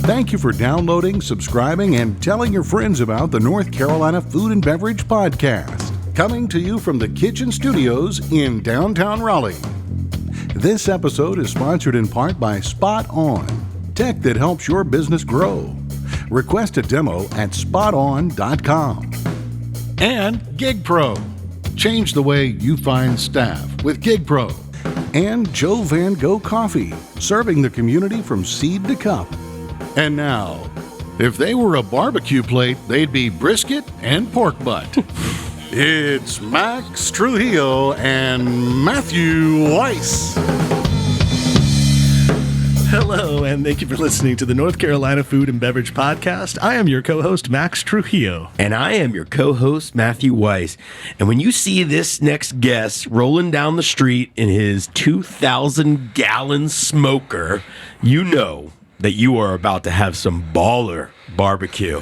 Thank you for downloading, subscribing, and telling your friends about the North Carolina Food and Beverage Podcast, coming to you from the Kitchen Studios in downtown Raleigh. This episode is sponsored in part by Spot On, tech that helps your business grow. Request a demo at spoton.com. And GigPro. Change the way you find staff with GigPro. And Joe Van Gogh Coffee, serving the community from seed to cup. And now, if they were a barbecue plate, they'd be brisket and pork butt. It's Max Trujillo and Matthew Weiss. Hello, and thank you for listening to the North Carolina Food and Beverage Podcast. I am your co-host, Max Trujillo. And I am your co-host, Matthew Weiss. And when you see this next guest rolling down the street in his 2,000-gallon smoker, you know that you are about to have some baller barbecue.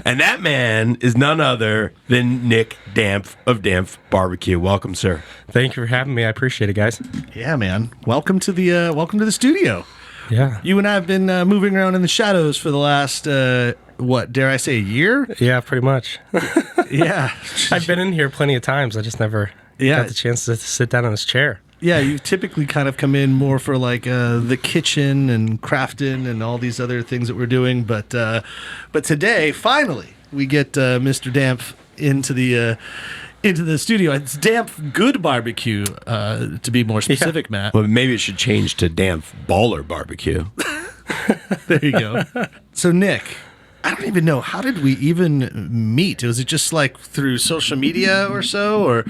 And that man is none other than Nick Dampf of Dampf Barbecue. Welcome, sir. Thank you for having me. I appreciate it, guys. Yeah, man. Welcome to the studio. Yeah. You and I have been moving around in the shadows for the last, dare I say, a year? Yeah, pretty much. Yeah. I've been in here plenty of times. I just never got the chance to sit down on this chair. Yeah, you typically kind of come in more for like the kitchen and crafting and all these other things that we're doing. But today, finally, we get Mr. Dampf into the studio. It's Dampf Good BBQ, to be more specific, Matt. Well, maybe it should change to Dampf Baller Barbecue. There you go. So, Nick, I don't even know. How did we even meet? Was it just like through social media or so? Or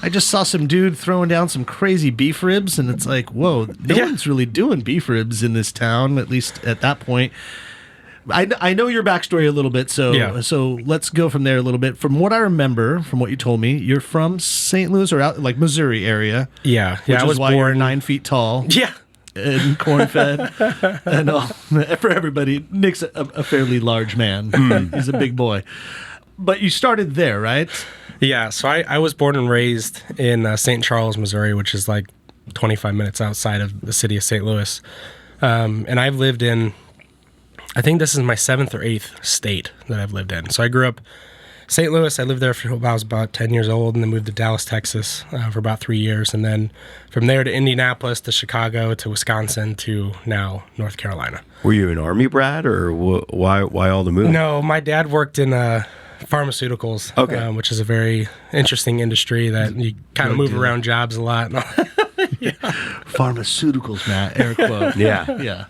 I just saw some dude throwing down some crazy beef ribs, and it's like, whoa, no one's really doing beef ribs in this town, at least at that point. I know your backstory a little bit, so let's go from there a little bit. From what I remember, from what you told me, you're from St. Louis or out like Missouri area. Yeah. Which I is was why born you're 9 feet tall. Yeah. And corn-fed. And for everybody, Nick's a fairly large man. He's a big boy. But you started there, right? Yeah. So I was born and raised in St. Charles, Missouri, which is like 25 minutes outside of the city of St. Louis. And I've lived in, I think this is my 7th or 8th state that I've lived in. So I grew up St. Louis. I lived there for I was about 10 years old, and then moved to Dallas, Texas for about 3 years. And then from there to Indianapolis, to Chicago, to Wisconsin, to now North Carolina. Were you an Army brat, or why all the move? No, my dad worked in pharmaceuticals, which is a very interesting industry that you kind of move around jobs a lot. Yeah. Pharmaceuticals, Matt, air quote. Yeah.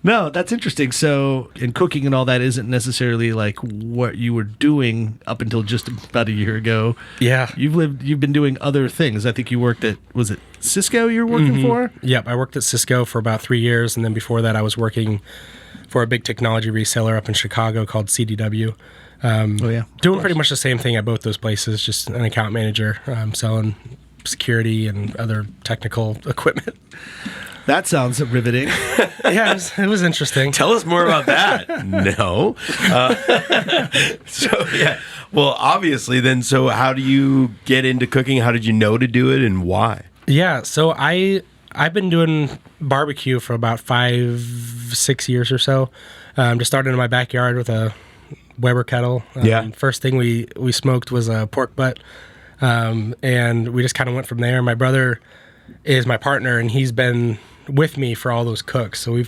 No, that's interesting. So, and cooking and all that isn't necessarily like what you were doing up until just about a year ago. Yeah. You've been doing other things. I think you worked at, was it Cisco you were working for? Yep, I worked at Cisco for about 3 years, and then before that I was working for a big technology reseller up in Chicago called CDW. Doing pretty much the same thing at both those places, just an account manager, selling security and other technical equipment. That sounds riveting. Yeah, it was interesting. Tell us more about that. No. Well, obviously then, so how do you get into cooking? How did you know to do it, and why? Yeah, so I've been doing barbecue for about 5-6 years or so. Just started in my backyard with a Weber kettle. First thing we smoked was a pork butt, and we just kind of went from there. My brother is my partner, and he's been with me for all those cooks, so we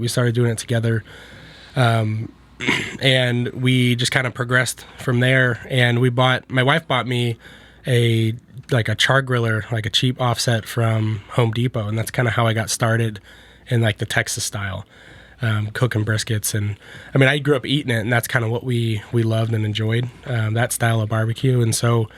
started doing it together, and we just kind of progressed from there. And my wife bought me a char griller, like a cheap offset from Home Depot, and that's kind of how I got started in like the Texas style, cooking briskets. And I mean, I grew up eating it, and that's kind of what we loved and enjoyed, that style of barbecue. And so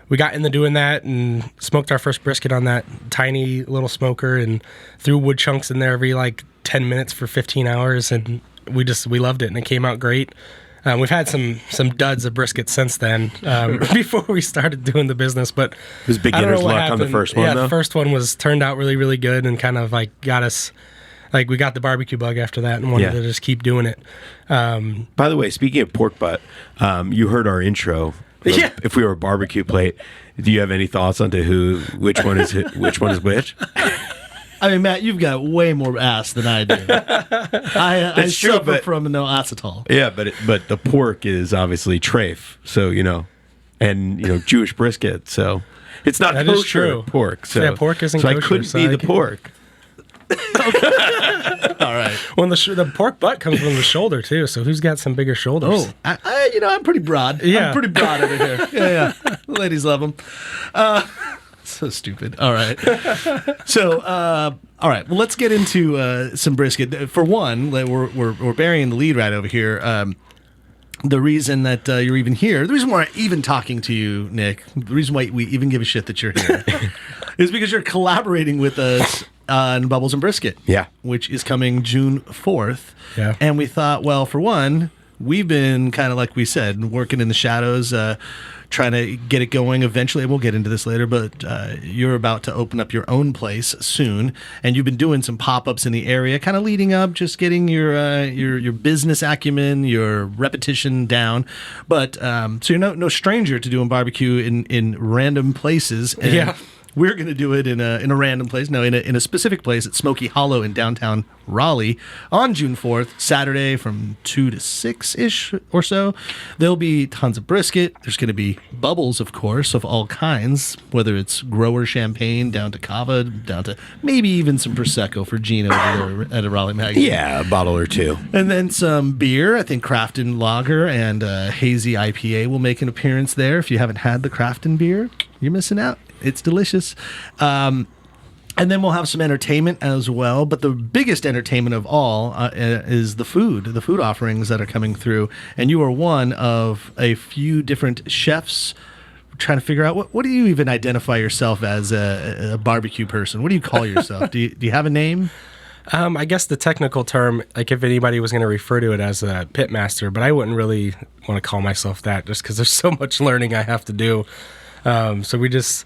we got into doing that and smoked our first brisket on that tiny little smoker and threw wood chunks in there every like 10 minutes for 15 hours. And we loved it, and it came out great. We've had some duds of brisket since then, before we started doing the business, but it was beginner's luck on the first one, though? The first one turned out really, really good, and kind of like got us, like we got the barbecue bug after that and wanted to just keep doing it. By the way, speaking of pork butt, you heard our intro. Yeah. If we were a barbecue plate, do you have any thoughts onto which one is which? I mean, Matt, you've got way more ass than I do. I true, suffer but- from no acetol. Yeah, but the pork is obviously treif, so and Jewish brisket, so it's not That is kosher true. pork. So Yeah, pork isn't so I kosher, couldn't so be I the can- pork. All right. When the pork butt comes from the shoulder too, so who's got some bigger shoulders? Oh, I'm pretty broad. Yeah. I'm pretty broad over here. Yeah. Ladies love them. So stupid. All right. So, all right. Well, let's get into some brisket. For one, we're burying the lead right over here. The reason that you're even here, the reason why I'm even talking to you, Nick, the reason why we even give a shit that you're here is because you're collaborating with us on Bubbles and Brisket. Yeah. Which is coming June 4th. Yeah. And we thought, well, for one, we've been kind of, like we said, working in the shadows, trying to get it going. Eventually, we'll get into this later, but you're about to open up your own place soon, and you've been doing some pop-ups in the area, kind of leading up, just getting your business acumen, your repetition down. But so you're no stranger to doing barbecue in random places. And Yeah. We're going to do it in a random place. No, in a specific place at Smoky Hollow in downtown Raleigh on June 4th, Saturday from 2 to 6-ish or so. There'll be tons of brisket. There's going to be bubbles, of course, of all kinds, whether it's grower champagne down to cava, down to maybe even some Prosecco for Gino over there at a Raleigh magazine. Yeah, a bottle or two. And then some beer. I think Crafton Lager and Hazy IPA will make an appearance there. If you haven't had the Crafton beer, you're missing out. It's delicious. And then we'll have some entertainment as well. But the biggest entertainment of all is the food offerings that are coming through. And you are one of a few different chefs trying to figure out what do you even identify yourself as a barbecue person? What do you call yourself? Do you have a name? I guess the technical term, like if anybody was going to refer to it as a pitmaster, but I wouldn't really want to call myself that just because there's so much learning I have to do. So we just,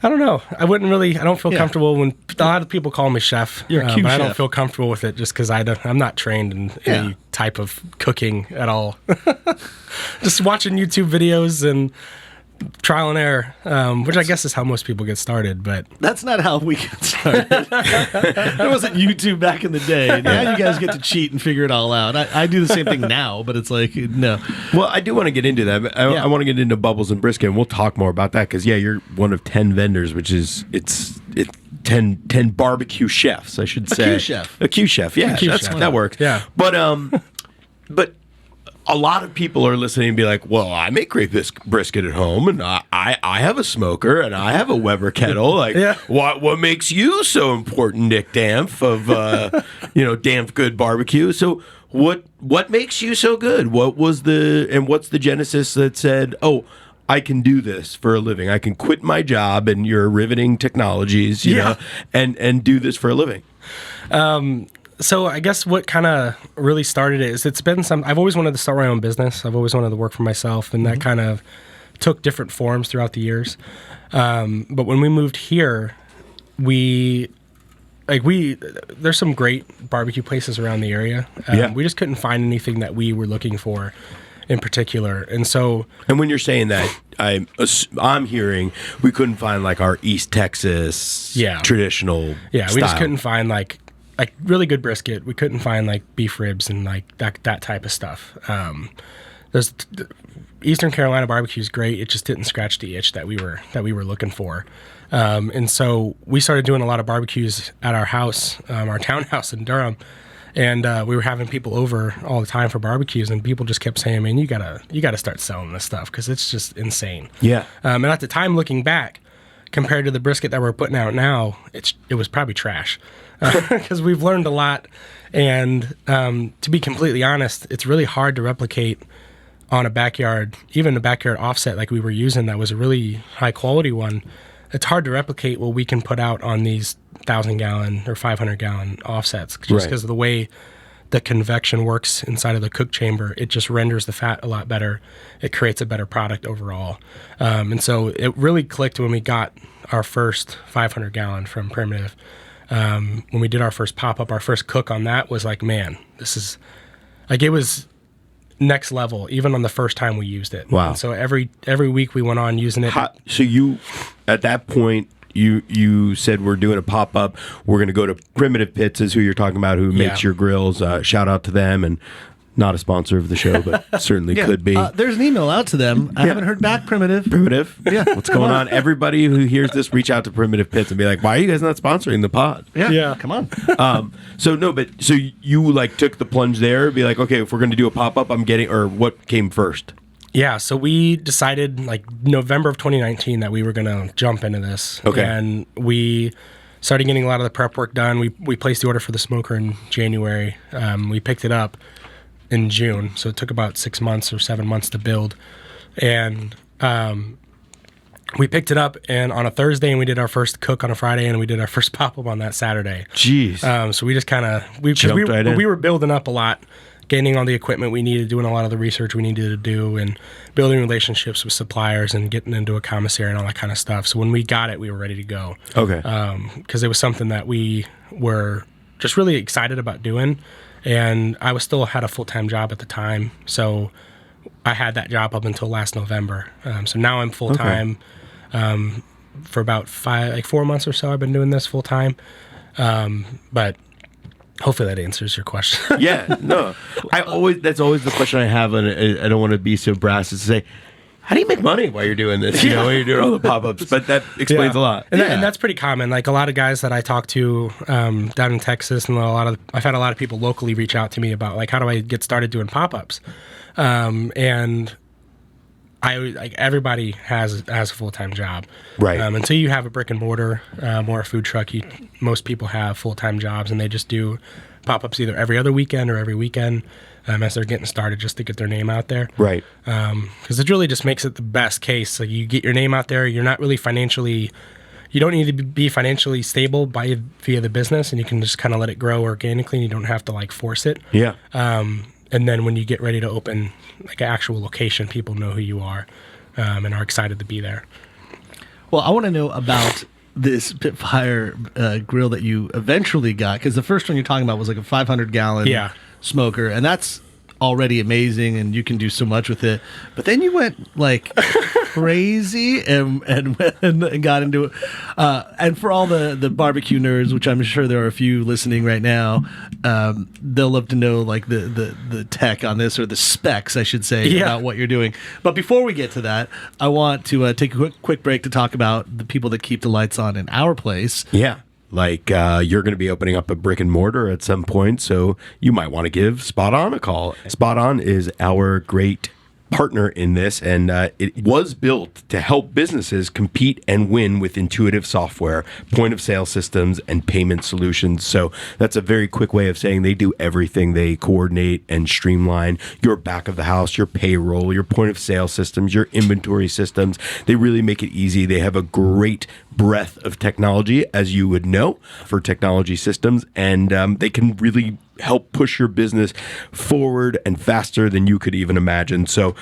I don't know. I don't feel comfortable when a lot of people call me chef. You're a Q but I chef. don't feel comfortable with it just because I'm not trained in any type of cooking at all. Just watching YouTube videos and trial and error, which I guess is how most people get started. But That's not how we got started. There wasn't YouTube back in the day. Now you guys get to cheat and figure it all out. I do the same thing now, but it's like, no. Well, I do want to get into that. But I want to get into Bubbles and Brisket, and we'll talk more about that because, you're one of 10 vendors, which is it's 10 barbecue chefs, I should say. Q chef. A Q chef, yeah. Q chef. That works. Yeah. But a lot of people are listening and be like, well, I make great brisket at home, and I have a smoker, and I have a Weber kettle. Like, what makes you so important, Nick Dampf of, Dampf Good BBQ? So what makes you so good? What's the genesis that said, oh, I can do this for a living. I can quit my job and your riveting technologies, you know, and do this for a living. So I guess what kind of really started it is it's been I've always wanted to start my own business. I've always wanted to work for myself, and that kind of took different forms throughout the years. But when we moved here, there's some great barbecue places around the area. We just couldn't find anything that we were looking for in particular. And so, and when you're saying that, I'm hearing we couldn't find like our East Texas traditional we just style. couldn't find like really good brisket. We couldn't find like beef ribs and like that type of stuff. There's Eastern Carolina barbecue is great. It just didn't scratch the itch that we were looking for. And so we started doing a lot of barbecues at our house, our townhouse in Durham. And we were having people over all the time for barbecues, and people just kept saying, "Man, you gotta start selling this stuff because it's just insane." Yeah. And at the time, looking back, compared to the brisket that we're putting out now, it was probably trash because we've learned a lot. And to be completely honest, it's really hard to replicate on a backyard, even a backyard offset like we were using. That was a really high quality one. It's hard to replicate what we can put out on these 1,000-gallon or 500-gallon offsets, just because of the way the convection works inside of the cook chamber. It just renders the fat a lot better. It creates a better product overall. And so it really clicked when we got our first 500-gallon from Primitive. When we did our first pop-up, our first cook on that was like, man, this is like, it was next level, even on the first time we used it. Wow. And so every week we went on using it. So you, at that point, you said we're doing a pop-up. We're going to go to Primitive Pits is who you're talking about, who makes your grills. Shout out to them, and not a sponsor of the show, but certainly could be. There's an email out to them. I haven't heard back, Primitive. Yeah. What's going on? Everybody who hears this, reach out to Primitive Pits and be like, why are you guys not sponsoring the pod? Yeah. Come on. So you like took the plunge there, be like, okay, if we're going to do a pop-up, or what came first? Yeah, so we decided like November of 2019 that we were going to jump into this. Okay. And we started getting a lot of the prep work done. We placed the order for the smoker in January. We picked it up in June, so it took about 6 months or 7 months to build. And we picked it up and on a Thursday, and we did our first cook on a Friday, and we did our first pop-up on that Saturday. Jeez. So we just kind of we were building up a lot, gaining all the equipment we needed, doing a lot of the research we needed to do, and building relationships with suppliers and getting into a commissary and all that kind of stuff. So when we got it, we were ready to go. Okay. Because it was something that we were just really excited about doing. And I was still had a full-time job at the time, so I had that job up until last November. So now I'm full-time. For about 4 months or so, I've been doing this full-time. But hopefully that answers your question. Yeah, no. That's always the question I have, and I don't want to be so brass as to say, how do you make money while you're doing this? You know, when you're doing all the pop-ups, but that explains a lot. And that's pretty common. Like a lot of guys that I talk to down in Texas, and I've had a lot of people locally reach out to me about like, how do I get started doing pop-ups? And everybody has a full-time job, right? Until you have a brick and mortar or a food truck, most people have full-time jobs, and they just do pop-ups either every other weekend or every weekend. As they're getting started, just to get their name out there. Right. Because it really just makes it the best case. So you get your name out there. You're not really you don't need to be financially stable via the business, and you can just kind of let it grow organically, and you don't have to like force it. Yeah. And then when you get ready to open like an actual location, people know who you are and are excited to be there. Well, I want to know about this Pitfire grill that you eventually got, because the first one you're talking about was like a 500-gallon smoker, and that's already amazing, and you can do so much with it. But then you went like crazy and got into it. And for all the barbecue nerds, which I'm sure there are a few listening right now, they'll love to know like the tech on this, or the specs, I should say, about what you're doing. But before we get to that, I want to take a quick break to talk about the people that keep the lights on in our place. Yeah. Like you're going to be opening up a brick and mortar at some point, so you might want to give Spot On a call. Spot On is our great partner in this, and it was built to help businesses compete and win with intuitive software, point of sale systems, and payment solutions. So that's a very quick way of saying they do everything. They coordinate and streamline your back of the house, your payroll, your point of sale systems, your inventory systems. They really make it easy. They have a great breadth of technology, as you would know, for technology systems, and they can really help push your business forward and faster than you could even imagine. So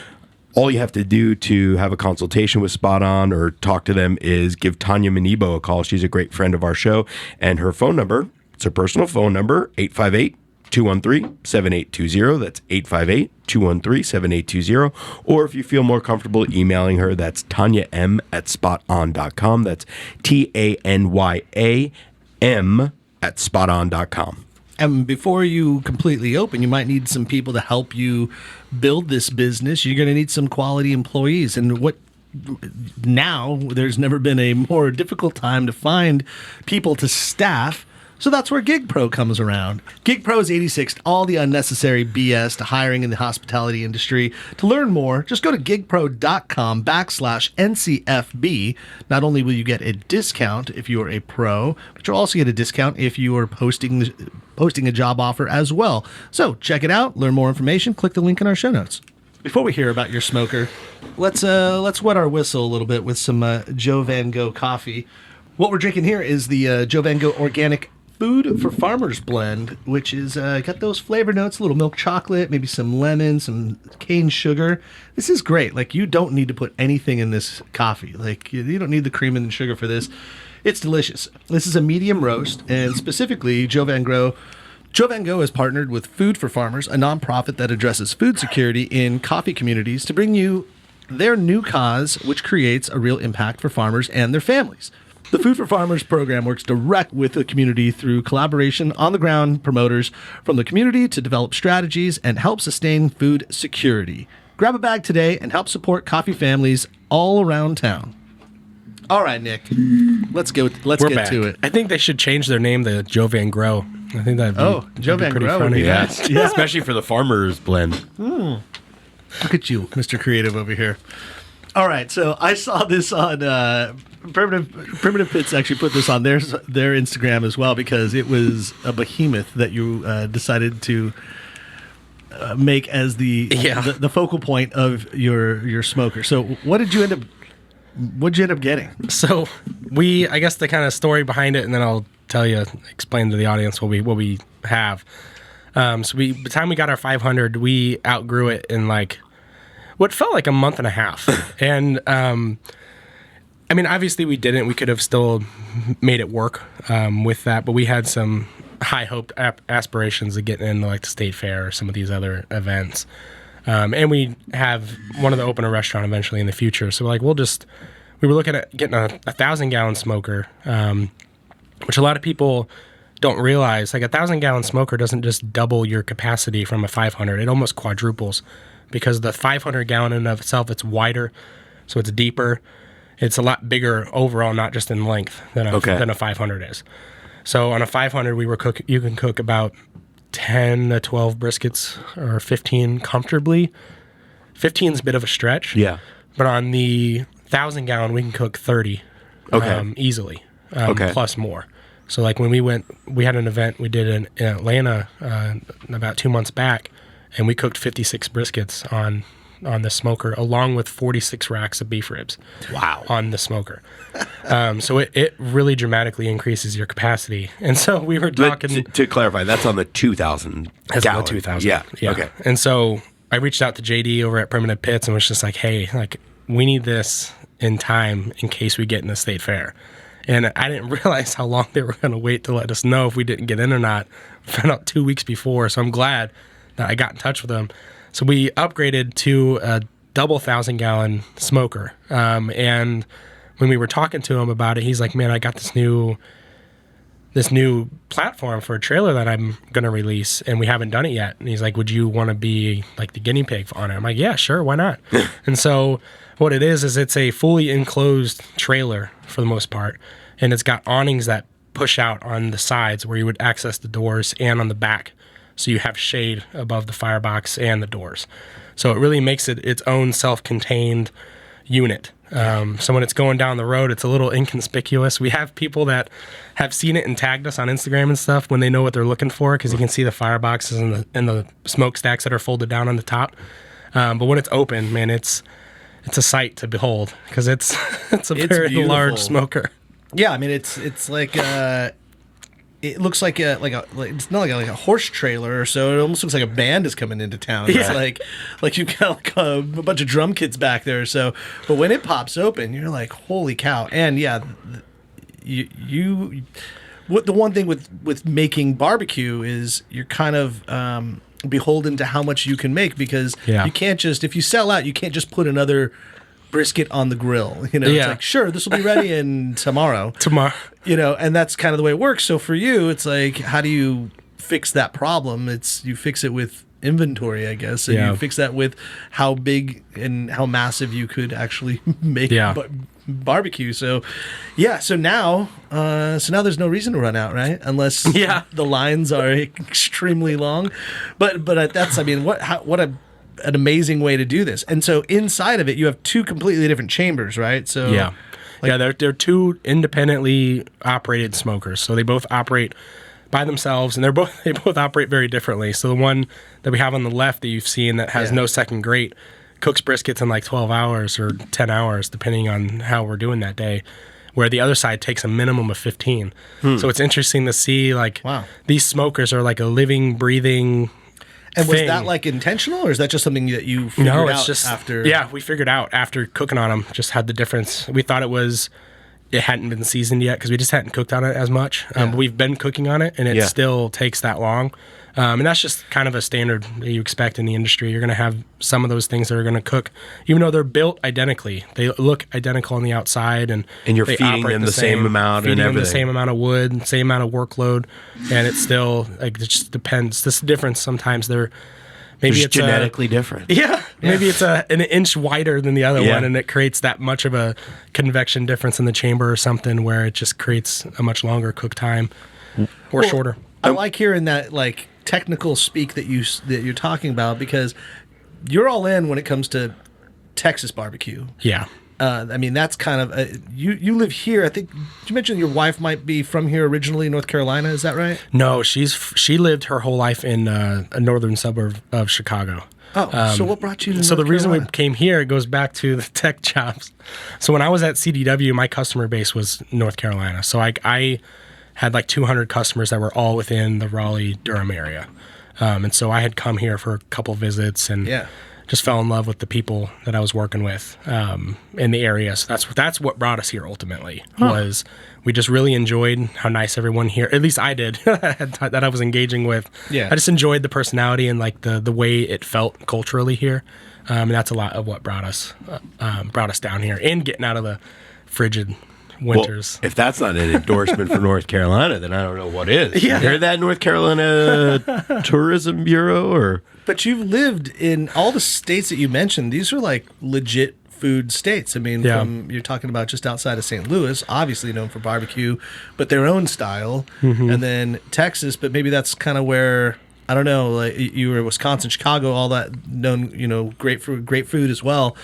all you have to do to have a consultation with Spot On or talk to them is give Tanya Manibo a call. She's a great friend of our show, and her phone number, it's her personal phone number, 858-213-7820. That's 858-213-7820. Or if you feel more comfortable emailing her, that's tanyam@spoton.com. That's TANYAM@spoton.com. And before you completely open, you might need some people to help you build this business. You're going to need some quality employees. And now there's never been a more difficult time to find people to staff. So that's where GigPro comes around. GigPro is 86 all the unnecessary BS to hiring in the hospitality industry. To learn more, just go to gigpro.com/NCFB. Not only will you get a discount if you are a pro, but you'll also get a discount if you are posting a job offer as well. So check it out, learn more information, click the link in our show notes. Before we hear about your smoker, let's wet our whistle a little bit with some Joe Van Gogh coffee. What we're drinking here is the Joe Van Gogh Organic Food for Farmers blend, which is got those flavor notes, a little milk chocolate, maybe some lemon, some cane sugar. This is great. Like, you don't need to put anything in this coffee. Like, you don't need the cream and sugar for this. It's delicious. This is a medium roast, and specifically, Joe Van Gogh has partnered with Food for Farmers, a nonprofit that addresses food security in coffee communities, to bring you their new cause, which creates a real impact for farmers and their families. The Food for Farmers program works direct with the community through collaboration on the ground promoters from the community to develop strategies and help sustain food security. Grab a bag today and help support coffee families all around town. All right, Nick, let's get back. to it. I think they should change their name to Joe Van Grow. I think that'd be, Joe Van pretty Grow would funny. be nice. Yeah. Especially for the farmer's blend. Look at you, Mr. Creative over here. All right, so I saw this on Primitive Pits actually put this on their Instagram as well because it was a behemoth that you decided to make as the focal point of your smoker. So what'd you end up getting? So I guess the kind of story behind it, and then I'll explain to the audience what we have. So by the time we got our 500, we outgrew it in like what felt like a month and a half. And I mean, obviously we didn't. We could have still made it work with that, but we had some high hoped aspirations of getting into like the state fair or some of these other events. And we want to open a restaurant eventually in the future. So we were looking at getting a 1,000-gallon smoker, which a lot of people don't realize. Like a 1,000-gallon smoker doesn't just double your capacity from a 500. It almost quadruples because the 500-gallon in and of itself, it's wider, so it's deeper. It's a lot bigger overall, not just in length than a 500 is. So on a 500, you can cook about 10 to 12 briskets or 15 comfortably. 15 is a bit of a stretch. Yeah. But on the 1,000-gallon, we can cook 30 easily, plus more. So like when we had an event we did in Atlanta about 2 months back, and we cooked 56 briskets on the smoker, along with 46 racks of beef ribs. Wow. On the smoker. So it really dramatically increases your capacity. And so we were talking... To clarify, that's on the 2,000 That's gallon. on the 2,000. Yeah. Okay. And so I reached out to JD over at Primitive Pits and was just like, hey, like we need this in time in case we get in the state fair. And I didn't realize how long they were going to wait to let us know if we didn't get in or not. We found out 2 weeks before, so I'm glad that I got in touch with them. So we upgraded to a double 1,000-gallon smoker. And when we were talking to him about it, he's like, man, I got this new platform for a trailer that I'm going to release, and we haven't done it yet. And he's like, would you want to be like the guinea pig on it? I'm like, yeah, sure, why not? And so what it is it's a fully enclosed trailer for the most part, and it's got awnings that push out on the sides where you would access the doors and on the back. So you have shade above the firebox and the doors. So it really makes it its own self-contained unit. So when it's going down the road, it's a little inconspicuous. We have people that have seen it and tagged us on Instagram and stuff when they know what they're looking for, because you can see the fireboxes and the smokestacks that are folded down on the top. But when it's open, man, it's a sight to behold, because it's a very beautiful. large smoker. Yeah, I mean it's like it looks like it's not like a horse trailer or so. It almost looks like a band is coming into town. Yeah. It's like you've got like a bunch of drum kits back there. So, but when it pops open, you're like, holy cow! And yeah, what the one thing with making barbecue is you're kind of beholden to how much you can make, because you can't just, if you sell out, you can't just put another brisket on the grill. It's like, sure, this will be ready in tomorrow. And that's kind of the way it works. So for you, it's like, how do you fix that problem? You fix it with inventory, I guess. And you fix that with how big and how massive you could actually make barbecue. So now there's no reason to run out, right? Unless the lines are extremely long. But that's, I mean, what an amazing way to do this. And so inside of it, you have two completely different chambers, right? So they're two independently operated smokers. So they both operate by themselves, and they both operate very differently. So the one that we have on the left that you've seen that has no second grate cooks briskets in like 12 hours or 10 hours, depending on how we're doing that day, where the other side takes a minimum of 15. So it's interesting to see, like, these smokers are like a living, breathing And was thing. that like intentional, or is that just something that you figured out? No, it's just after? Yeah, we figured out after cooking on them. Just had the difference. We thought it hadn't been seasoned yet because we just hadn't cooked on it as much. But we've been cooking on it, and it still takes that long. And that's just kind of a standard that you expect in the industry. You're going to have some of those things that are going to cook, even though they're built identically. They look identical on the outside, and you're they feeding operate them the same amount and feeding them everything. the same amount of wood, same amount of workload, and it's still like it just depends. This difference sometimes maybe Just it's genetically different. Yeah, maybe it's an inch wider than the other Yeah. one, and it creates that much of a convection difference in the chamber or something, where it just creates a much longer cook time or shorter. I like hearing that like technical speak that you're talking about, because you're all in when it comes to Texas barbecue. Yeah. I mean, that's kind of you live here. I think you mentioned your wife might be from here originally, North Carolina. Is that right? No, she lived her whole life in a northern suburb of Chicago. Oh, so what brought you to So North the reason we Carolina? came here goes back to the tech jobs. So when I was at CDW, my customer base was North Carolina. So I had like 200 customers that were all within the Raleigh-Durham area. And so I had come here for a couple visits and just fell in love with the people that I was working with in the area. So that's what brought us here ultimately, was we just really enjoyed how nice everyone here, at least I did, that I was engaging with. Yeah. I just enjoyed the personality and like the way it felt culturally here. And that's a lot of what brought us down here, and getting out of the frigid winters. Well, if that's not an endorsement for North Carolina, then I don't know what is. Yeah. You heard that, North Carolina Tourism Bureau? Or But you've lived in all the states that you mentioned. These are like legit food states. I mean, you're talking about just outside of St. Louis, obviously known for barbecue, but their own style. And then Texas, but maybe that's kind of where, I don't know, like you were Wisconsin, Chicago, all that known, great food as well.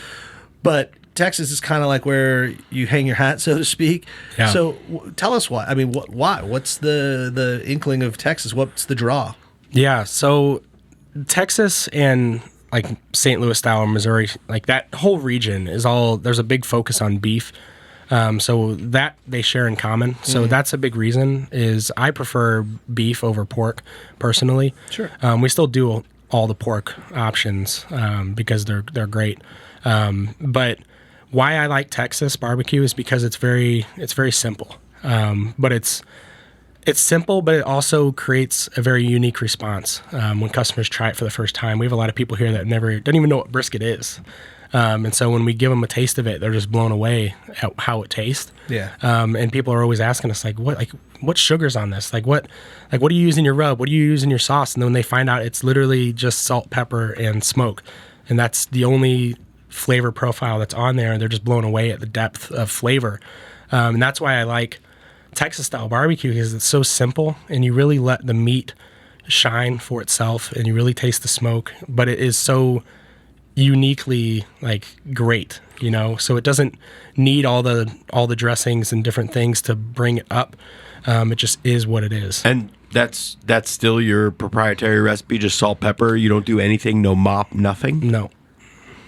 But Texas is kind of like where you hang your hat, so to speak. Yeah. So tell us why. I mean, why? What's the inkling of Texas? What's the draw? Yeah, so Texas and like St. Louis style or Missouri, like that whole region there's a big focus on beef. So that they share in common. So that's a big reason is I prefer beef over pork personally. Sure. We still do all the pork options because they're great. But why I like Texas barbecue is because it's very simple. But it's simple, but it also creates a very unique response when customers try it for the first time. We have a lot of people here that don't even know what brisket is. And so when we give them a taste of it, they're just blown away at how it tastes. Yeah. And people are always asking us what sugar's on this? What do you use in your rub? What do you use in your sauce? And then when they find out it's literally just salt, pepper, and smoke, and that's the only flavor profile that's on there, and they're just blown away at the depth of flavor. And that's why I like Texas style barbecue, because it's so simple and you really let the meat shine for itself and you really taste the smoke, but it is so uniquely great, so it doesn't need all the dressings and different things to bring it up. It just is what it is. and that's still your proprietary recipe, just salt, pepper. You don't do anything, no mop, nothing. No.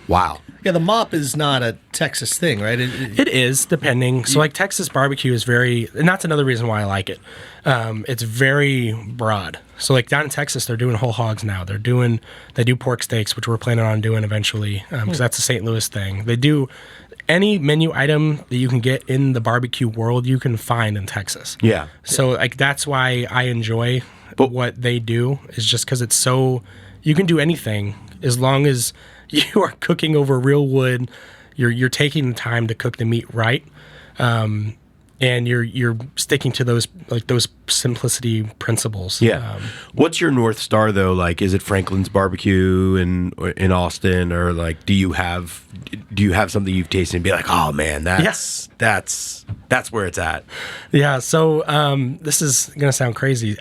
Wow. Yeah, the mop is not a Texas thing, right? It is, depending. So Texas barbecue is and that's another reason why I like it. It's very broad. So down in Texas, they're doing whole hogs now. They do pork steaks, which we're planning on doing eventually, because that's a St. Louis thing. They do any menu item that you can get in the barbecue world, you can find in Texas. Yeah. So that's why I enjoy what they do, is just because it's so, you can do anything as long as you are cooking over real wood. You're taking the time to cook the meat right, and you're sticking to those simplicity principles. Yeah. What's your North Star though? Is it Franklin's Barbecue in Austin, or do you have something you've tasted and be like, oh man, that's where it's at? Yeah. So this is gonna sound crazy.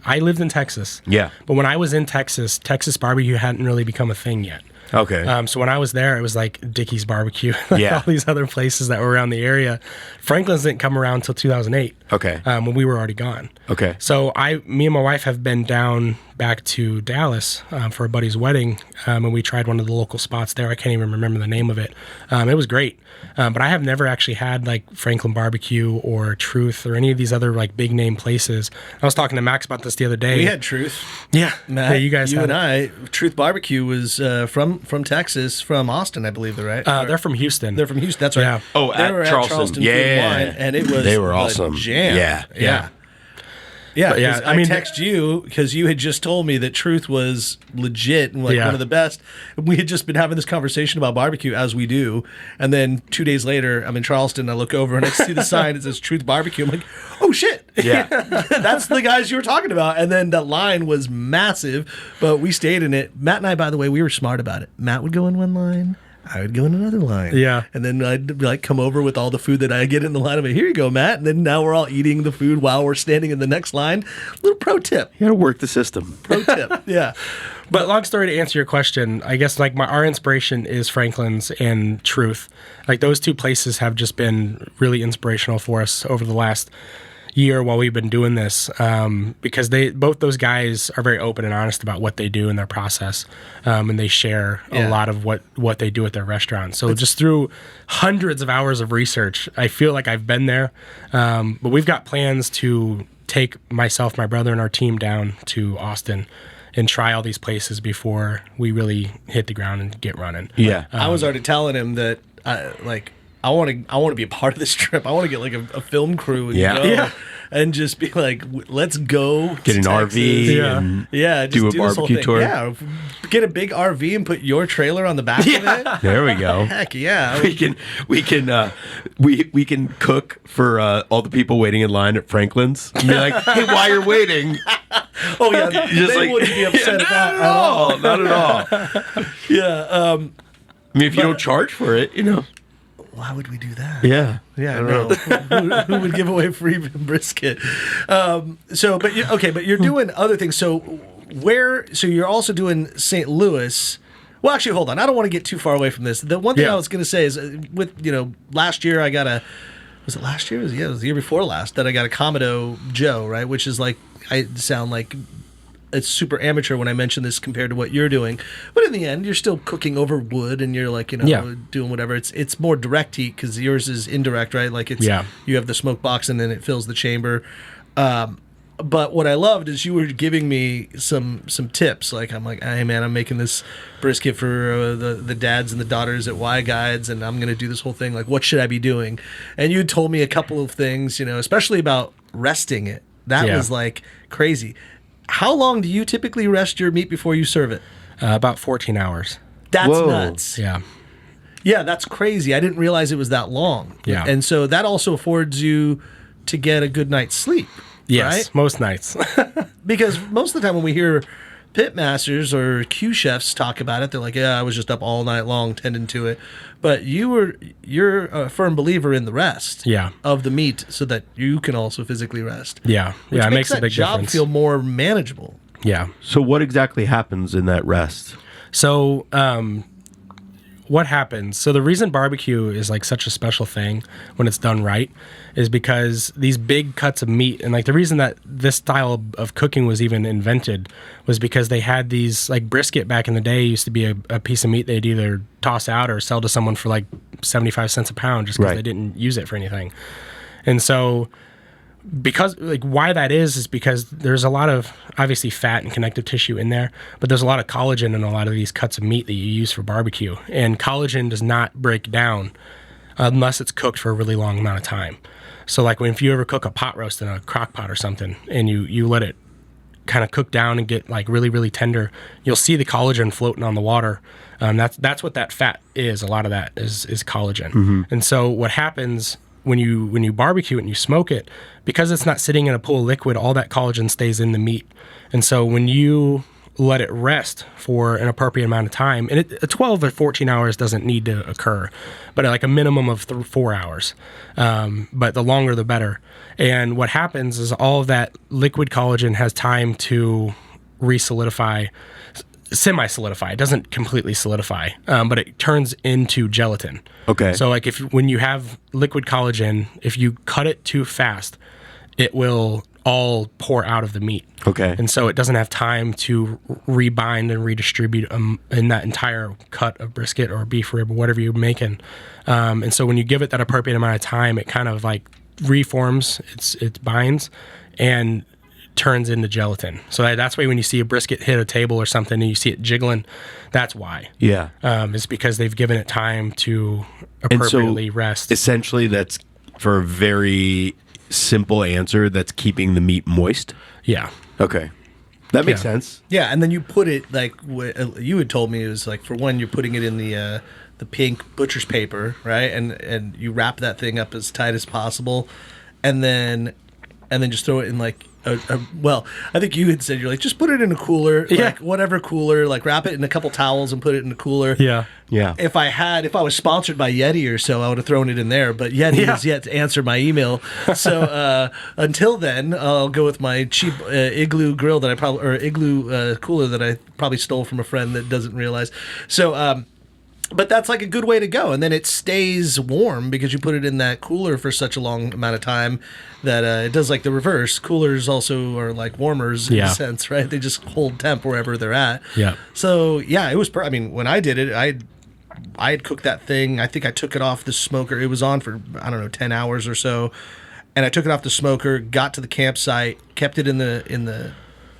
I lived in Texas. Yeah. But when I was in Texas barbecue hadn't really become a thing yet. Okay. So when I was there, it was like Dickey's Barbecue, Yeah. all these other places that were around the area. Franklin's didn't come around until 2008. Okay. When we were already gone. Okay. So me and my wife have been down back to Dallas for a buddy's wedding, and we tried one of the local spots there. I can't even remember the name of it. It was great, but I have never actually had Franklin Barbecue or Truth or any of these other big name places. I was talking to Max about this the other day. We had Truth. Yeah, Matt, you guys had and it. I. Truth Barbecue was from Texas, from Austin, I believe. They're right. They're from Houston. They're from Houston. That's right. Yeah. Oh, They were at Charleston. Food and Yeah. Wine, and it was They were awesome. a jam. Yeah. Yeah, But I mean, text you because you had just told me that Truth was legit and like Yeah. one of the best. We had just been having this conversation about barbecue as we do, and then 2 days later, I'm in Charleston. I look over and I see the sign. It says Truth Barbecue. I'm like, oh shit, Yeah. that's the guys you were talking about. And then that line was massive, but we stayed in it. Matt and I, by the way, we were smart about it. Matt would go in one line. I would go in another line. Yeah. And then I'd be like come over with all the food that I get in the line. I'm like, here you go, Matt. And then now we're all eating the food while we're standing in the next line. Little pro tip. You got to work the system. Pro tip. Yeah. But long story to answer your question, I guess like our inspiration is Franklin's and Truth. Like those two places have just been really inspirational for us over the last year while we've been doing this, because both those guys are very open and honest about what they do in their process, and they share a lot of what they do at their restaurants. So just through hundreds of hours of research, I feel like I've been there, but we've got plans to take myself, my brother, and our team down to Austin and try all these places before we really hit the ground and get running. Yeah. I was already telling him that I want to be a part of this trip. I want to get like a film crew and go and just be like, let's go Get an to RV Texas. and just do a this whole barbecue thing. tour. Yeah, get a big RV and put your trailer on the back of it. There we go. Heck yeah. We can cook for all the people waiting in line at Franklin's. And be like, hey, while you're waiting, Oh yeah, just they like wouldn't be upset not at all. not at all. Yeah. I mean, if you don't charge for it, Why would we do that? Yeah. Yeah, I know. who would give away free brisket? But you're doing other things. So you're also doing St. Louis. Well, actually, hold on. I don't want to get too far away from this. The one thing I was going to say is with, last year I got was it last year? It was the year before last that I got a Commodore Joe, right? Which is like, I sound like it's super amateur when I mention this compared to what you're doing, but in the end, you're still cooking over wood, and you're like, doing whatever. It's more direct heat because yours is indirect, right? Like you have the smoke box and then it fills the chamber. But what I loved is you were giving me some tips. Like I'm like, hey man, I'm making this brisket for the dads and the daughters at Y Guides, and I'm gonna do this whole thing. Like, what should I be doing? And you told me a couple of things, especially about resting it. That was like crazy. How long do you typically rest your meat before you serve it? About 14 hours. That's Whoa. nuts. Yeah. Yeah, that's crazy. I didn't realize it was that long. Yeah. And so that also affords you to get a good night's sleep. Yes, Right? most nights. Because most of the time when we hear pitmasters or Q chefs talk about it, they're like, yeah, I was just up all night long tending to it. But you're a firm believer in the rest of the meat so that you can also physically rest. Yeah. Which It makes a that big job difference. feel more manageable. Yeah. So what exactly happens in that rest? So, what happens? So the reason barbecue is like such a special thing when it's done right is because these big cuts of meat, and like the reason that this style of cooking was even invented was because they had these, like brisket back in the day used to be a piece of meat they'd either toss out or sell to someone for like 75 cents a pound just because they didn't use it for anything. And so because like why that is because there's a lot of obviously fat and connective tissue in there, but there's a lot of collagen in a lot of these cuts of meat that you use for barbecue, and collagen does not break down unless it's cooked for a really long amount of time. So like if you ever cook a pot roast in a crock pot or something and you let it kind of cook down and get like really, really tender, you'll see the collagen floating on the water. That's what that fat is. A lot of that is collagen. Mm-hmm. And so what happens when you barbecue it and you smoke it, because it's not sitting in a pool of liquid, all that collagen stays in the meat. And so when you let it rest for an appropriate amount of time, and 12 or 14 hours doesn't need to occur, but like a minimum of 4 hours. But the longer, the better. And what happens is all of that liquid collagen has time to re-solidify, semi-solidify. It doesn't completely solidify, but it turns into gelatin. Okay. So like when you have liquid collagen, if you cut it too fast, it will all pour out of the meat. Okay. And so it doesn't have time to rebind and redistribute in that entire cut of brisket or beef rib or whatever you're making. And so when you give it that appropriate amount of time, it kind of like reforms, it binds and turns into gelatin. So that's why when you see a brisket hit a table or something and you see it jiggling, that's why. Yeah. It's because they've given it time to appropriately rest. Essentially, that's for a very simple answer that's keeping the meat moist. Yeah. Okay. That makes Yeah. sense. Yeah, and then you put it like you had told me, it was like, for one, you're putting it in the pink butcher's paper, right? And you wrap that thing up as tight as possible, and then just throw it in like well, I think you had said, you're like, just put it in a cooler, like whatever cooler, like wrap it in a couple towels and put it in a cooler. Yeah. Yeah. If I was sponsored by Yeti or so, I would have thrown it in there. But Yeti has yet to answer my email. So until then, I'll go with my cheap Igloo grill Igloo cooler that I probably stole from a friend that doesn't realize. So, but that's like a good way to go. And then it stays warm because you put it in that cooler for such a long amount of time that it does like the reverse. Coolers also are like warmers in a sense, right? They just hold temp wherever they're at. Yeah. So, yeah, it was, I mean, when I did it, I had cooked that thing. I think I took it off the smoker. It was on for, I don't know, 10 hours or so. And I took it off the smoker, got to the campsite, kept it in the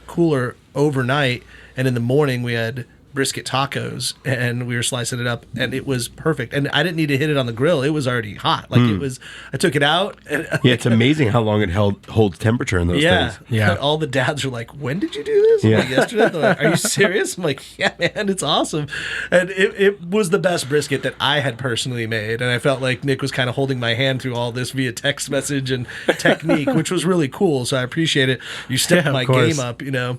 cooler overnight. And in the morning, we had brisket tacos and we were slicing it up, and it was perfect. And I didn't need to hit it on the grill. It was already hot. Like it was, I took it out. And Yeah, it's amazing how long it holds temperature in those things. Yeah. All the dads are like, when did you do this? I'm like, yesterday. They're like, are you serious? I'm like, yeah, man, it's awesome. And it was the best brisket that I had personally made. And I felt like Nick was kind of holding my hand through all this via text message and technique, which was really cool. So I appreciate it. You stepped my game up, you know.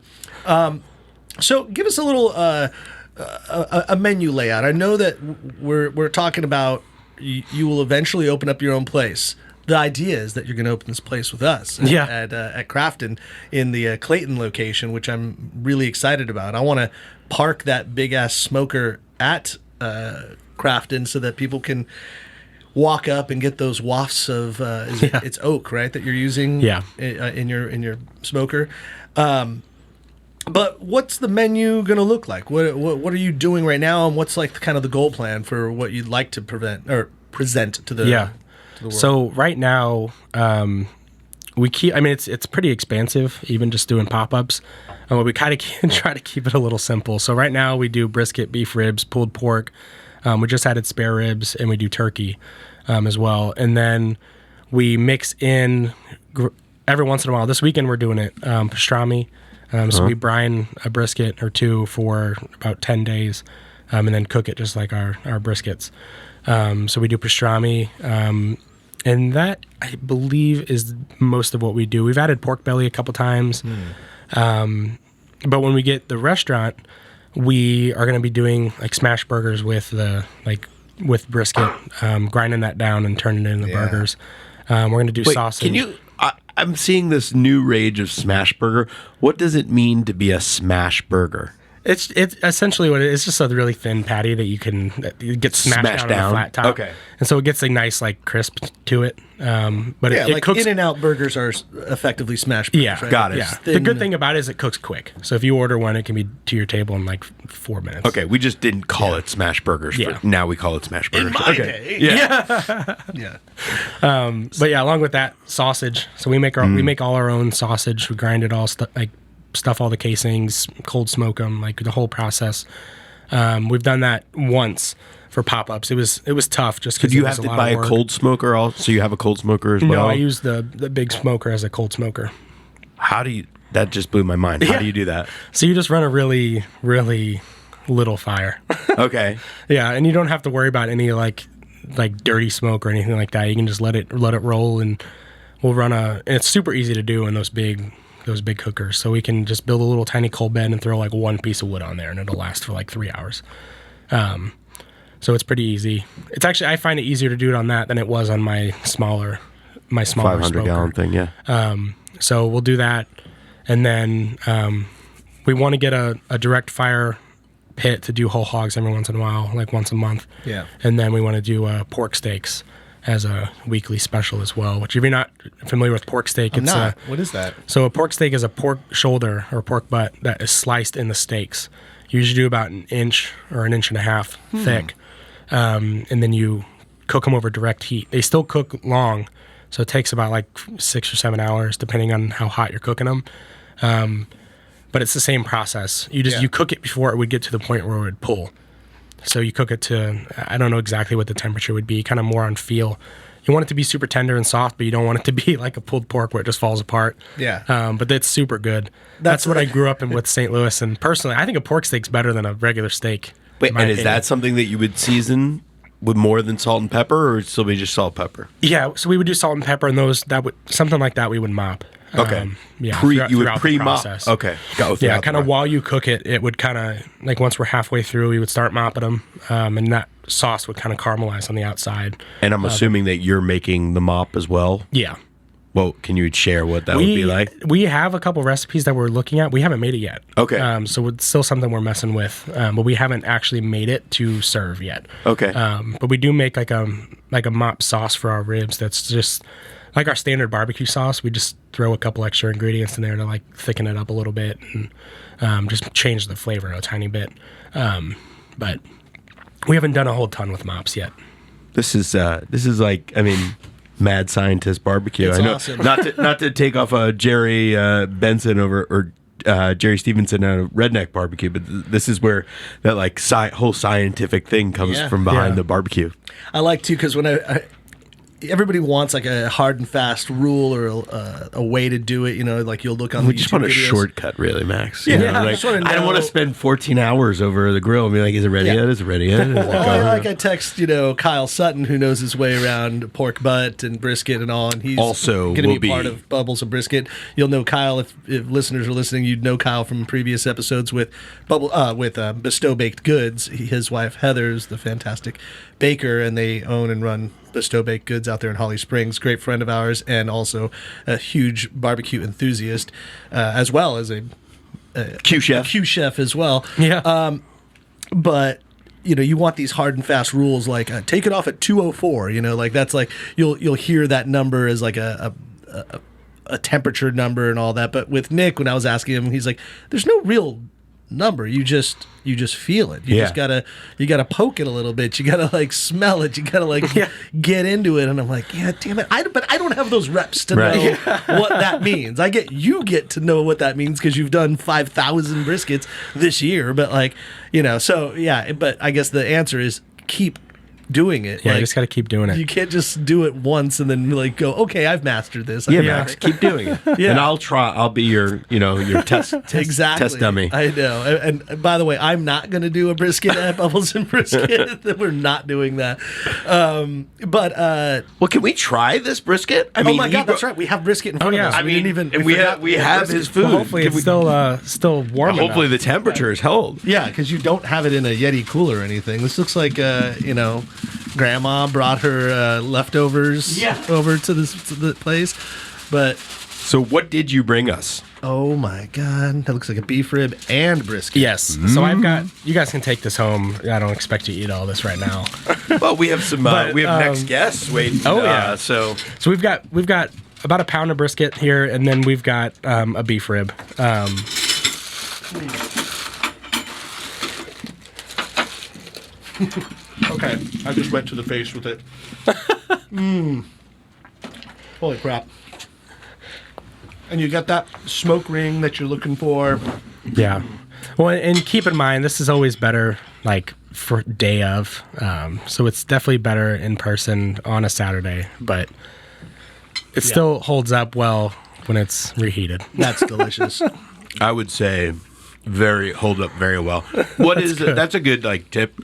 So give us a little a menu layout. I know that we're talking about you will eventually open up your own place. The idea is that you're going to open this place with us at Crafton in the Clayton location, which I'm really excited about. I want to park that big ass smoker at Crafton so that people can walk up and get those wafts of it's oak, right, that you're using in your smoker. But what's the menu going to look like? What are you doing right now, and what's like kind of the goal plan for what you'd like to present to the world? So right now, we keep. I mean, it's pretty expansive, even just doing pop-ups. And we kind of try to keep it a little simple. So right now we do brisket, beef ribs, pulled pork. We just added spare ribs, and we do turkey as well. And then we mix in every once in a while. This weekend we're doing it pastrami. So we brine a brisket or two for about 10 days and then cook it just like our briskets. So we do pastrami. And that, I believe, is most of what we do. We've added pork belly a couple times. But when we get the restaurant, we are going to be doing like smash burgers with with brisket, grinding that down and turning it into burgers. We're going to do sausage. Can you... I'm seeing this new rage of smash burger. What does it mean to be a smash burger? It's essentially what it is. It's just a really thin patty that you get smashed down on a flat top. Okay. And so it gets a nice like crisp to it. But it like cooks. In-N-Out burgers are effectively smash burgers. Yeah, right? got it. Yeah. The good thing about it is it cooks quick. So if you order one, it can be to your table in like 4 minutes. Okay, we just didn't call it smash burgers. Yeah. Now we call it smash burgers. In my day. Yeah. But yeah, along with that, sausage. So we make all our own sausage. We grind it all, stuff all the casings, cold smoke them, like the whole process. We've done that once for pop-ups. It was tough just because you have to buy a cold smoker also? So you have a cold smoker as well? No, I use the big smoker as a cold smoker. How do you... That just blew my mind. How do you do that? So you just run a really, really little fire. Okay. Yeah, and you don't have to worry about any like dirty smoke or anything like that. You can just let it roll, and we'll run and it's super easy to do in those big cookers. So we can just build a little tiny coal bed and throw like one piece of wood on there, and it'll last for like 3 hours. So it's pretty easy. It's actually, I find it easier to do it on that than it was on my smaller 500 gallon thing. Yeah. So we'll do that, and then we want to get a direct fire pit to do whole hogs every once in a while, like once a month. Yeah. And then we want to do pork steaks as a weekly special as well, which if you're not familiar with pork steak, I'm not. What is that? So a pork steak is a pork shoulder or pork butt that is sliced in the steaks. You usually do about an inch or an inch and a half thick. And then you cook them over direct heat. They still cook long, so it takes about like 6 or 7 hours, depending on how hot you're cooking them. But it's the same process. You cook it before it would get to the point where it would pull. So you cook it to, I don't know exactly what the temperature would be, kind of more on feel. you want it to be super tender and soft, but you don't want it to be like a pulled pork where it just falls apart. Yeah. But it's super good. That's what I grew up in with St. Louis. And personally, I think a pork steak's better than a regular steak. Wait, and is that something that you would season with more than salt and pepper, or would it still be just salt and pepper? Yeah, so we would do salt and pepper, and something like that we would mop. Okay. Yeah, You would throughout the pre-mop. process. Okay. Yeah, kind of while you cook it, it would kind of, like once we're halfway through, we would start mopping them, and that sauce would kind of caramelize on the outside. And I'm assuming that you're making the mop as well? Yeah. Well, can you share what that would be like? We have a couple recipes that we're looking at. We haven't made it yet. Okay. So it's still something we're messing with, but we haven't actually made it to serve yet. Okay. But we do make like a mop sauce for our ribs that's just like our standard barbecue sauce. We just throw a couple extra ingredients in there to like thicken it up a little bit and just change the flavor a tiny bit. But we haven't done a whole ton with mops yet. This is like, I mean, mad scientist barbecue. It's I know, awesome. not to take off Jerry Benson or Jerry Stevenson out of Redneck Barbecue, but this is where that like whole scientific thing comes from behind the barbecue. I like to, because when everybody wants like a hard and fast rule or a way to do it, like you'll look on We the just YouTube want a videos. shortcut, really, Max. Yeah, like, I just wanna I don't want to know- spend 14 hours over the grill and be like, is it ready yet? Is it ready yet? Is it Well, going? I text, Kyle Sutton, who knows his way around pork butt and brisket and all, and he's Also going to will be part be- of Bubbles and Brisket. You'll know Kyle if listeners are listening. You'd know Kyle from previous episodes with Bestow Baked Goods. His wife Heather's the fantastic baker, and they own and run Bestow Baked Goods out there in Holly Springs. Great friend of ours, and also a huge barbecue enthusiast, as well as a Q chef. Q chef as well. Yeah. But you want these hard and fast rules, like take it off at 204. Like that's like you'll hear that number as like a temperature number and all that. But with Nick, when I was asking him, he's like, "There's no real number. You just feel it. You just gotta poke it a little bit. You gotta like smell it. You gotta like get into it." And I'm like, "Yeah, damn it! But I don't have those reps to know what that means. You get to know what that means because you've done 5,000 briskets this year. But like, so yeah. But I guess the answer is keep doing it. Yeah, you just got to keep doing it. You can't just do it once and then like go, okay, I've mastered this. Yeah, Max, keep doing it. Yeah. And I'll be your test Exactly. test dummy. I know. And by the way, I'm not going to do a brisket at Bubbles and Brisket. We're not doing that. Well, can we try this brisket? I Oh my God, that's right. We have brisket in front yeah. of us. I mean, we we forgot have brisket. his food. Well, hopefully it's still warm Hopefully enough. the temperature is held. Yeah, because you don't have it in a Yeti cooler or anything. This looks like, Grandma brought her leftovers over to the place. But So what did you bring us? oh my God, that looks like a beef rib and brisket. Yes. So I've got, you guys can take this home. I don't expect you to eat all this right now. Well, we have some. But, we have next guests waiting. oh, yeah. So So we've got about a pound of brisket here, and then we've got a beef rib. Okay, I just went to the face with it. Holy crap. And you got that smoke ring that you're looking for. Yeah. Well, and keep in mind, this is always better like for day of. So it's definitely better in person on a Saturday, but it still holds up well when it's reheated. That's delicious. I would say hold up very well. What is it? That's a good like tip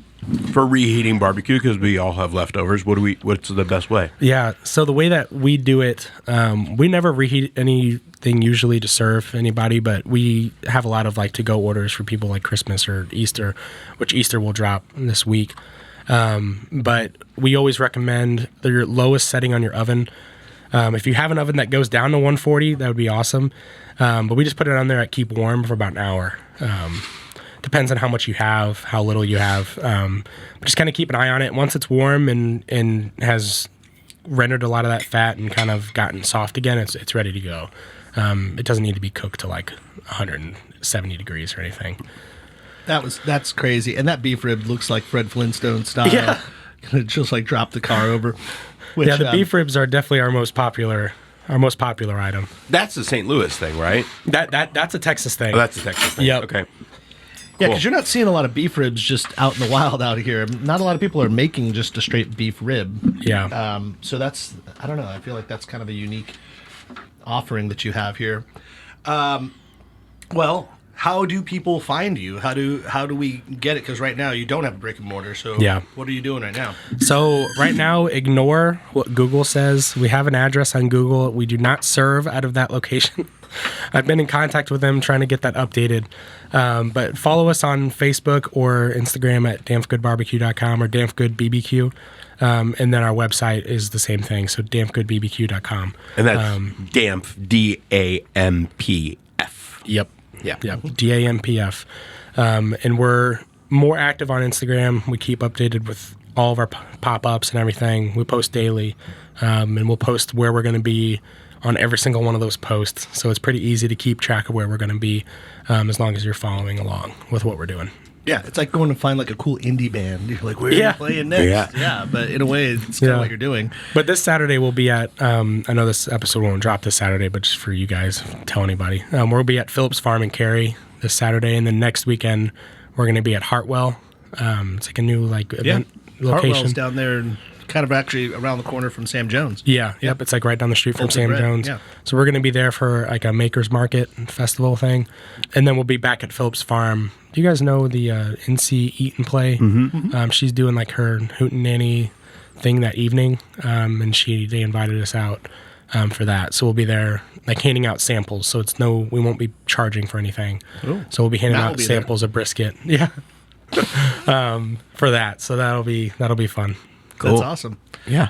for reheating barbecue because we all have leftovers. What's the best way? Yeah. So the way that we do it, we never reheat anything usually to serve anybody, but we have a lot of like to-go orders for people like Christmas or Easter, which Easter will drop this week. But we always recommend your lowest setting on your oven. If you have an oven that goes down to 140, that would be awesome. But we just put it on there at keep warm for about an hour. Depends on how much you have, how little you have. Just kind of keep an eye on it. Once it's warm and has rendered a lot of that fat and kind of gotten soft again, it's ready to go. It doesn't need to be cooked to like 170 degrees or anything. That's crazy. And that beef rib looks like Fred Flintstone style. Yeah. Gonna just like drop the car over. Which, Yeah, the beef ribs are definitely our most popular item. That's the St. Louis thing, right? That's a Texas thing. Oh, that's the Texas thing. Yep. Okay. Yeah, because you're not seeing a lot of beef ribs just out in the wild out here. Not a lot of people are making just a straight beef rib. Yeah. So that's, I don't know, I feel like that's kind of a unique offering that you have here. Well, how do people find you? How do we get it? Because right now you don't have a brick and mortar. So Yeah. What are you doing right now? So right now, ignore what Google says. We have an address on Google. We do not serve out of that location. I've been in contact with them trying to get that updated. But follow us on Facebook or Instagram at dampfgoodbbq.com or Dampf Good BBQ. And then our website is the same thing. So dampfgoodbbq.com. And that's Dampf, DAMPF. Yep. DAMPF. And we're more active on Instagram. We keep updated with all of our pop-ups and everything. We post daily. And we'll post where we're going to be on every single one of those posts. So it's pretty easy to keep track of where we're going to be as long as you're following along with what we're doing. Yeah, it's like going to find like a cool indie band. You're like, where are you playing next? Yeah, but in a way, it's kind of what you're doing. But this Saturday we'll be at, I know this episode won't drop this Saturday, but just for you guys, tell anybody. We'll be at Phillips Farm in Cary this Saturday, and then next weekend we're going to be at Hartwell. It's like a new event location. Hartwell's down there, kind of actually around the corner from Sam Jones. Yeah, yep. It's like right down the street from Open Sam Bread, Jones. yeah. So we're going to be there for like a Makers Market festival thing, and then we'll be back at Phillips Farm. Do you guys know the NC Eat and Play? Mm-hmm. She's doing like her Hootenanny thing that evening, and they invited us out for that. So we'll be there like handing out samples. So we won't be charging for anything. Ooh. So we'll be handing out samples of brisket. Yeah. For that. So that'll be fun. Cool. That's awesome. Yeah.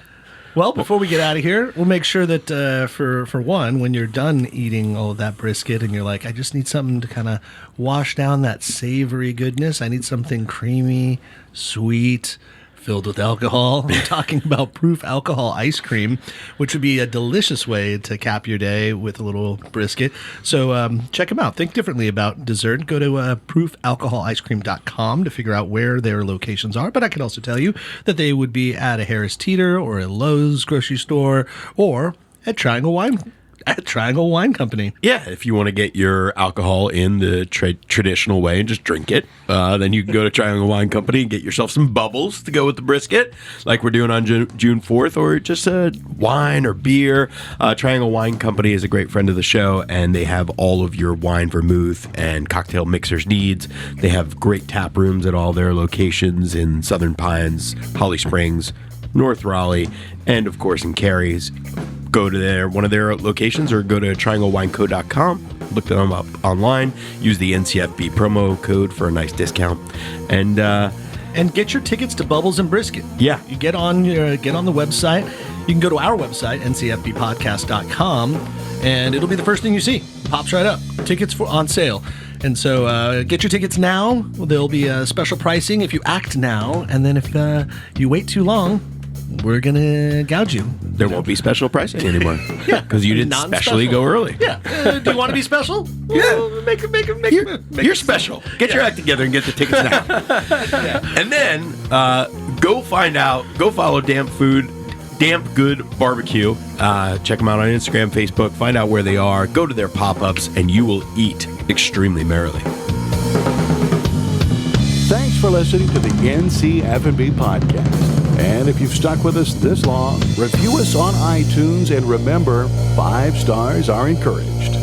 Well, before we get out of here, we'll make sure that for one, when you're done eating all of that brisket and you're like, I just need something to kind of wash down that savory goodness. I need something creamy, sweet, filled with alcohol. I'm talking about Proof Alcohol Ice Cream, which would be a delicious way to cap your day with a little brisket. So check them out. Think differently about dessert. Go to proofalcoholicecream.com to figure out where their locations are. But I can also tell you that they would be at a Harris Teeter or a Lowe's grocery store or at Triangle Wine Company. Yeah, if you want to get your alcohol in the traditional way and just drink it, then you can go to Triangle Wine Company and get yourself some bubbles to go with the brisket, like we're doing on June 4th, or just a wine or beer. Triangle Wine Company is a great friend of the show, and they have all of your wine, vermouth, and cocktail mixers needs. They have great tap rooms at all their locations in Southern Pines, Holly Springs, North Raleigh, and of course in Cary's. Go to one of their locations or go to trianglewineco.com. Look them up online. Use the NCFB promo code for a nice discount. And get your tickets to Bubbles and Brisket. Yeah. You get on the website. You can go to our website, ncfbpodcast.com, and it'll be the first thing you see. Pops right up. Tickets on sale. And so get your tickets now. There'll be special pricing if you act now. And then if you wait too long, we're going to gouge you. There won't be special pricing anymore. Yeah. Because you didn't specially go early. Yeah. Do you want to be special? Yeah. Make you're special. Get your act together and get the tickets now. Yeah. And then go follow Dampf Good BBQ. Check them out on Instagram, Facebook. Find out where they are. Go to their pop-ups, and you will eat extremely merrily. Thanks for listening to the NCFB podcast. And if you've stuck with us this long, review us on iTunes, and remember, 5 stars are encouraged.